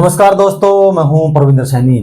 नमस्कार दोस्तों, मैं हूं प्रविंदर सैनी।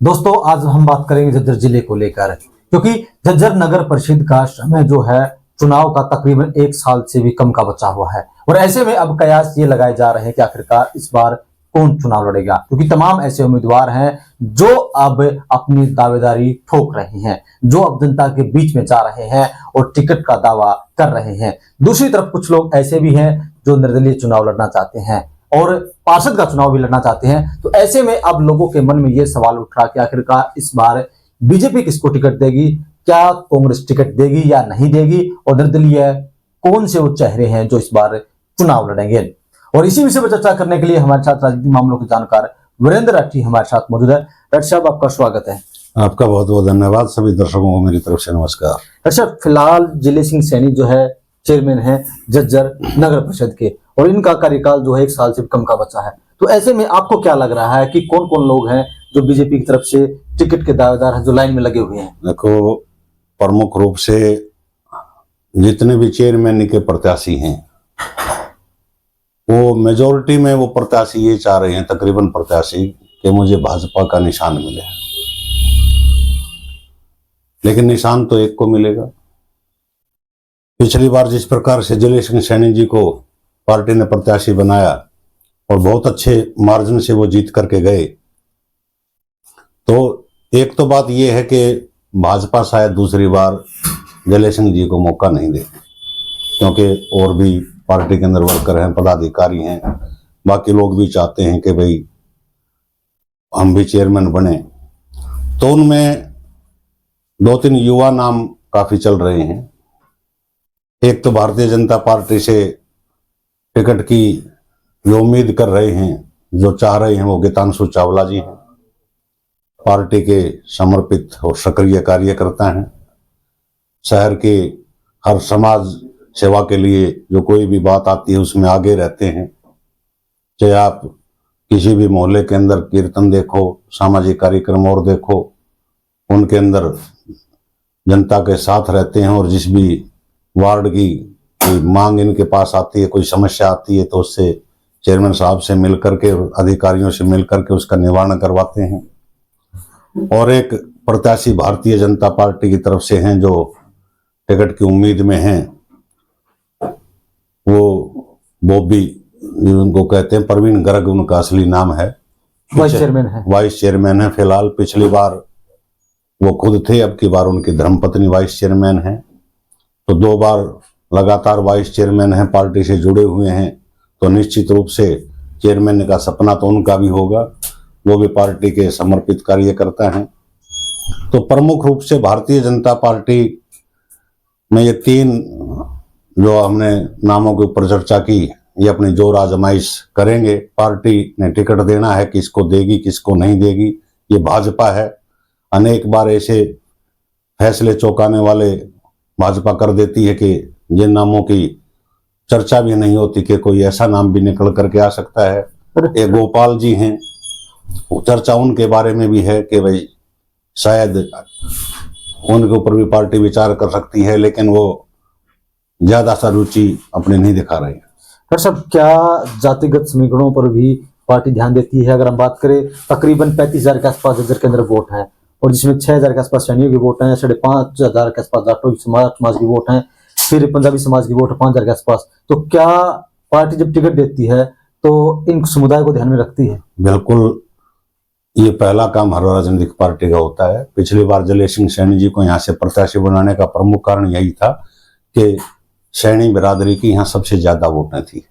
दोस्तों, आज हम बात करेंगे झज्जर जिले को लेकर, क्योंकि झज्जर नगर परिषद का समय जो है चुनाव का तकरीबन 1 साल से भी कम का बचा हुआ है। और ऐसे में अब कयास ये लगाए जा रहे हैं कि आखिरकार इस बार कौन चुनाव लड़ेगा, क्योंकि तमाम ऐसे उम्मीदवार हैं जो अब अपनी दावेदारी ठोक रहे हैं, जो अब जनता के बीच में जा रहे हैं और टिकट का दावा कर रहे हैं। दूसरी तरफ कुछ लोग ऐसे भी हैं जो निर्दलीय चुनाव लड़ना चाहते हैं और पार्षद का चुनाव भी लड़ना चाहते हैं। तो ऐसे में अब लोगों के मन में यह सवाल उठ रहा कि आखिरकार इस बार बीजेपी किसको टिकट देगी, क्या कांग्रेस टिकट देगी या नहीं देगी, और निर्दलीय कौन से वो चेहरे हैं जो इस बार चुनाव लड़ेंगे। और इसी विषय पर चर्चा करने के लिए हमारे साथ राजनीतिक मामलों के जानकार वीरेंद्र राठी हमारे साथ मौजूद है। राठी साहब, आपका स्वागत है। आपका बहुत बहुत धन्यवाद। सभी दर्शकों को मेरी तरफ से नमस्कार। राठी साहब, फिलहाल जिले सिंह सैनी जो है चेयरमैन है झज्जर नगर परिषद के, और इनका कार्यकाल जो है 1 साल से कम का बचा है। तो ऐसे में आपको क्या लग रहा है कि कौन कौन लोग हैं जो बीजेपी की तरफ से टिकट के दावेदार हैं, जो लाइन में लगे हुए हैं? देखो, प्रमुख रूप से जितने भी चेयरमैन के प्रत्याशी हैं वो मेजोरिटी में वो प्रत्याशी ये चाह रहे हैं, तकरीबन प्रत्याशी, कि मुझे भाजपा का निशान मिले। लेकिन निशान तो एक को मिलेगा। पिछली बार जिस प्रकार से जिले सिंह सैनी जी को पार्टी ने प्रत्याशी बनाया और बहुत अच्छे मार्जिन से वो जीत करके गए, तो एक तो बात ये है कि भाजपा शायद दूसरी बार जिले सिंह जी को मौका नहीं दे, क्योंकि और भी पार्टी के अंदर वर्कर हैं, पदाधिकारी हैं, बाकी लोग भी चाहते हैं कि भाई हम भी चेयरमैन बने। तो उनमें 2-3 युवा नाम काफी चल रहे हैं। एक तो भारतीय जनता पार्टी से टिकट की जो उम्मीद कर रहे हैं, जो चाह रहे हैं, वो गीतांशु चावला जी हैं। पार्टी के समर्पित और सक्रिय कार्यकर्ता हैं। शहर के हर समाज सेवा के लिए जो कोई भी बात आती है उसमें आगे रहते हैं। चाहे आप किसी भी मोहल्ले के अंदर कीर्तन देखो, सामाजिक कार्यक्रम और देखो, उनके अंदर जनता के साथ रहते हैं। और जिस भी वार्ड की कोई मांग इनके पास आती है, कोई समस्या आती है, तो उससे चेयरमैन साहब से मिल करके, अधिकारियों से मिल करके उसका निवारण करवाते हैं। और एक प्रत्याशी भारतीय जनता पार्टी की तरफ से हैं जो टिकट की उम्मीद में हैं, वो बॉबी, उनको कहते हैं प्रवीण गर्ग, उनका असली नाम है। वाइस चेयरमैन है फिलहाल। पिछली बार वो खुद थे, अब की बार उनकी धर्मपत्नी वाइस चेयरमैन है। तो 2 बार लगातार वाइस चेयरमैन हैं, पार्टी से जुड़े हुए हैं। तो निश्चित रूप से चेयरमैन का सपना तो उनका भी होगा। वो भी पार्टी के समर्पित कार्यकर्ता हैं। तो प्रमुख रूप से भारतीय जनता पार्टी में ये 3 जो हमने नामों के ऊपर चर्चा की, ये अपनी जोर आजमाइश करेंगे। पार्टी ने टिकट देना है, किसको देगी किसको नहीं देगी ये भाजपा है। अनेक बार ऐसे फैसले चौंकाने वाले भाजपा कर देती है कि जिन नामों की चर्चा भी नहीं होती कि कोई ऐसा नाम भी निकल करके आ सकता है। एक गोपाल जी हैं, चर्चा उनके बारे में भी है कि भाई शायद उनके ऊपर भी पार्टी विचार कर सकती है, लेकिन वो ज्यादा सा रुचि अपने नहीं दिखा रहे हैं। डॉक्टर साहब, क्या जातिगत समीकरणों पर भी पार्टी ध्यान देती है? अगर हम बात करें, तकरीबन 35,000 के आसपास झज्जर के अंदर वोट हैं, और जिसमें 6,000 के आसपास सैनियों के वोट हैं, 5,500 के आसपास जाटों समाज की वोट हैं, फिर पंजाबी समाज की वोट है 5,000 के आसपास। तो क्या पार्टी जब टिकट देती है तो इन समुदाय को ध्यान में रखती है? बिल्कुल, ये पहला काम हर राजनीतिक पार्टी का होता है। पिछली बार जिले सिंह सैनी जी को यहाँ से प्रत्याशी बनाने का प्रमुख कारण यही था कि सैनी बिरादरी की यहाँ सबसे ज्यादा वोटें थी,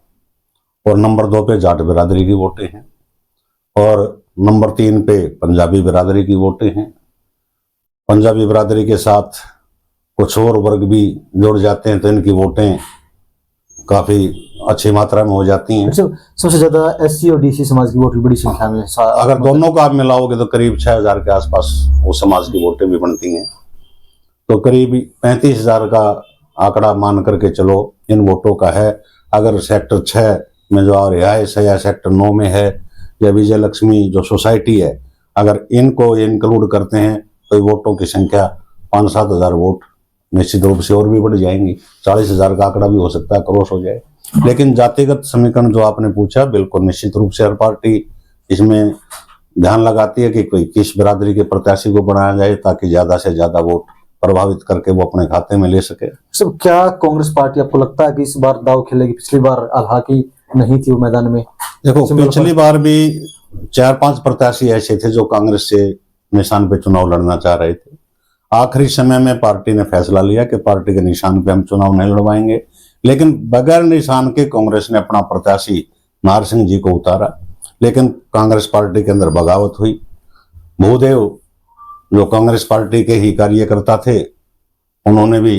और नंबर 2 पे जाट बिरादरी की वोटें हैं, और नंबर 3 पे पंजाबी बिरादरी की वोटें हैं। पंजाबी बिरादरी के साथ कुछ और वर्ग भी जुड़ जाते हैं, तो इनकी वोटें काफी अच्छी मात्रा में हो जाती हैं। सबसे ज्यादा SC और DC समाज की वोट भी बड़ी संख्या में, अगर दोनों को आप मिलाओगे तो करीब 6,000 के आसपास वो समाज की वोटें भी बनती हैं। तो करीब 35,000 का आंकड़ा मान करके चलो इन वोटों का है। अगर सेक्टर 6 में जो रिहायश है, या सेक्टर 9 में है, या विजय लक्ष्मी जो सोसाइटी है, अगर इनको इंक्लूड करते हैं तो वोटों की संख्या 5-7 हजार वोट निश्चित रूप से और भी बढ़ जाएंगी। 40,000 का आंकड़ा भी हो सकता है, क्रॉस हो जाए। लेकिन जातिगत समीकरण जो आपने पूछा, बिल्कुल निश्चित रूप से हर पार्टी इसमें ध्यान लगाती है कि कोई किस बिरादरी के प्रत्याशी को बनाया जाए ताकि ज्यादा से ज्यादा वोट प्रभावित करके वो अपने खाते में ले सके। सब क्या कांग्रेस पार्टी आपको लगता है कि इस बार दाव खेलेगी? पिछली बार हालांकि नहीं थी वो मैदान में। देखो, पिछली बार भी 4-5 प्रत्याशी ऐसे थे जो कांग्रेस से निशान पे चुनाव लड़ना चाह रहे थे। आखिरी समय में पार्टी ने फैसला लिया कि पार्टी के निशान पे हम चुनाव नहीं लड़वाएंगे, लेकिन बगैर निशान के कांग्रेस ने अपना प्रत्याशी नाहर सिंह जी को उतारा। लेकिन कांग्रेस पार्टी के अंदर बगावत हुई। भूदेव जो कांग्रेस पार्टी के ही कार्यकर्ता थे, उन्होंने भी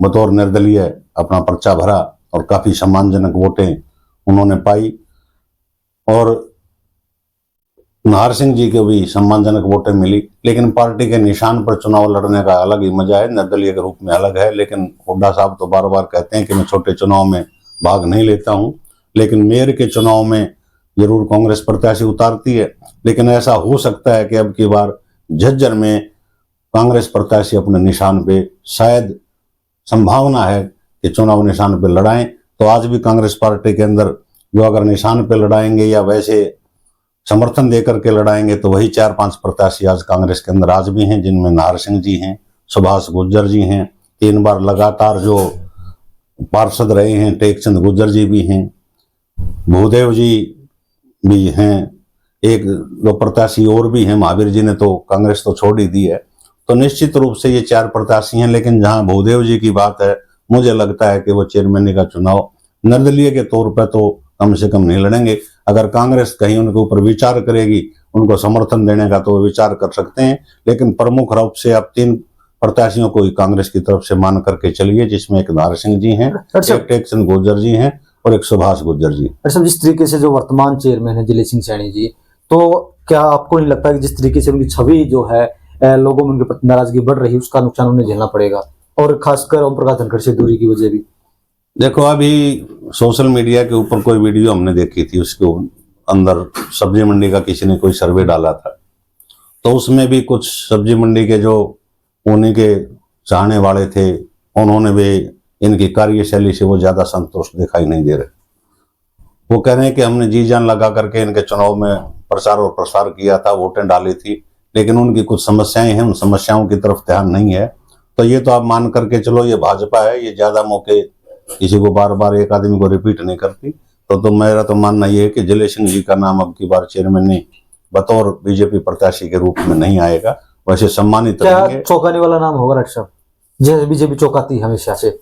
बतौर निर्दलीय अपना पर्चा भरा और काफी सम्मानजनक वोटें उन्होंने पाई। और नाहर सिंह जी को भी सम्मानजनक वोटें मिली। लेकिन पार्टी के निशान पर चुनाव लड़ने का अलग ही मजा है, निर्दलीय के रूप में अलग है। लेकिन हुड्डा साहब तो बार बार कहते हैं कि मैं छोटे चुनाव में भाग नहीं लेता हूं, लेकिन मेयर के चुनाव में जरूर कांग्रेस प्रत्याशी उतारती है। लेकिन ऐसा हो सकता है कि अब की बार झज्जर में कांग्रेस प्रत्याशी अपने निशान पे शायद संभावना है कि चुनाव निशान पे लड़ाएं। तो आज भी कांग्रेस पार्टी के अंदर जो अगर निशान पे लड़ाएंगे या वैसे समर्थन देकर के लड़ाएंगे तो वही 4-5 प्रत्याशी आज कांग्रेस के अंदर आज भी हैं, जिनमें नाहर सिंह जी हैं, सुभाष गुर्जर जी हैं, 3 बार लगातार जो पार्षद रहे हैं टेकचंद गुर्जर जी भी हैं, भूदेव जी भी हैं, एक दो प्रत्याशी और भी हैं, महावीर जी ने तो कांग्रेस तो छोड़ ही दी है। तो निश्चित रूप से ये 4 प्रत्याशी हैं। लेकिन जहां भूदेव जी की बात है, मुझे लगता है कि वो चेयरमैन का चुनाव निर्दलीय के तौर पर तो कम से कम नहीं लड़ेंगे। अगर कांग्रेस कहीं उनके ऊपर विचार करेगी उनको समर्थन देने का तो वो विचार कर सकते हैं। लेकिन प्रमुख रूप से आप 3 प्रत्याशियों को ही कांग्रेस की तरफ से मान करके चलिए, जिसमें एक नाहर सिंह जी हैं, एक टेकचंद गुर्जर जी हैं और एक सुभाष गुर्जर जी। अच्छा, जिस तरीके से जो वर्तमान चेयरमैन है दिलीप सिंह सैनी जी, तो क्या आपको नहीं लगता कि जिस तरीके से उनकी छवि जो है लोगों में उनके प्रति नाराजगी बढ़ रही है, उसका नुकसान उन्हें झेलना पड़ेगा, और खासकर ओम प्रकाश धनखड़ से दूरी की वजह भी? देखो, अभी सोशल मीडिया के ऊपर कोई वीडियो हमने देखी थी, उसके अंदर सब्जी मंडी का किसी ने कोई सर्वे डाला था, तो उसमें भी कुछ सब्जी मंडी के जो उन्हीं के चाहने वाले थे, उन्होंने भी इनकी कार्यशैली से वो ज्यादा संतुष्ट दिखाई नहीं दे रहे। वो कह रहे हैं कि हमने जी जान लगा करके इनके चुनाव में प्रचार और प्रसार किया था, वोटें डाली थी, लेकिन उनकी कुछ समस्याएं हैं, उन समस्याओं की तरफ ध्यान नहीं है। तो ये तो आप मान करके चलो, ये भाजपा है, ये ज्यादा मौके किसी को बार बार एक आदमी को रिपीट नहीं करती। तो मेरा तो मानना ये है कि दिलीप सिंह जी का नाम अब की बार चेयरमैन नहीं बतौर बीजेपी प्रत्याशी के रूप में नहीं आएगा, वैसे सम्मानित रहेंगे। चौंकाने वाला नाम होगा डॉक्टर साहब, जैसे बीजेपी चौंकाती है हमेशा से,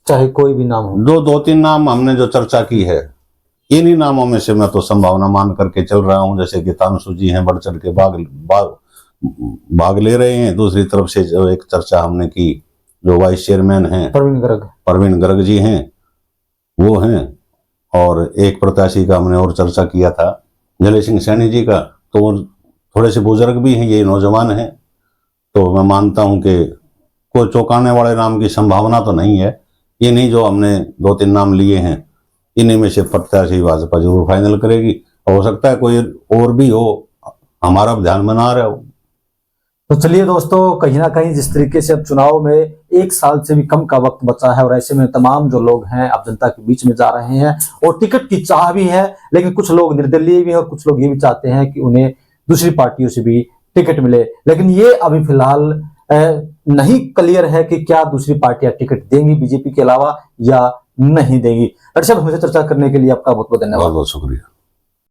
चाहे कोई भी नाम हो? 2-3 नाम हमने जो चर्चा की है, इन्हीं नामों में से मैं तो संभावना मान करके चल रहा हूं। जैसे कि तानसु जी हैं, बढ़ चढ़ के भाग ले रहे हैं। दूसरी तरफ से जो एक चर्चा हमने की, जो वाइस चेयरमैन हैं परवीन गर्ग जी हैं, वो हैं। और एक प्रत्याशी का हमने और चर्चा किया था, दिलीप सिंह सैनी जी का, तो वो थोड़े से बुजुर्ग भी हैं, ये नौजवान हैं। तो मैं मानता हूं कि कोई चौंकाने वाले नाम की संभावना तो नहीं है। ये नहीं, जो हमने 2-3 नाम लिए हैं, इन्हीं में से प्रत्याशी भाजपा जरूर फाइनल करेगी। हो सकता है कोई और भी हो, हमारा ध्यान में ना रहा हो। तो चलिए दोस्तों, कहीं ना कहीं जिस तरीके से अब चुनाव में 1 साल से भी कम का वक्त बचा है, और ऐसे में तमाम जो लोग हैं अब जनता के बीच में जा रहे हैं, और टिकट की चाह भी है, लेकिन कुछ लोग निर्दलीय भी हैं और कुछ लोग ये भी चाहते हैं कि उन्हें दूसरी पार्टियों से भी टिकट मिले। लेकिन ये अभी फिलहाल नहीं क्लियर है कि क्या दूसरी पार्टियां टिकट देंगी बीजेपी के अलावा या नहीं देंगी। डॉक्टर साहब, हमसे चर्चा करने के लिए आपका बहुत बहुत धन्यवाद। बहुत शुक्रिया।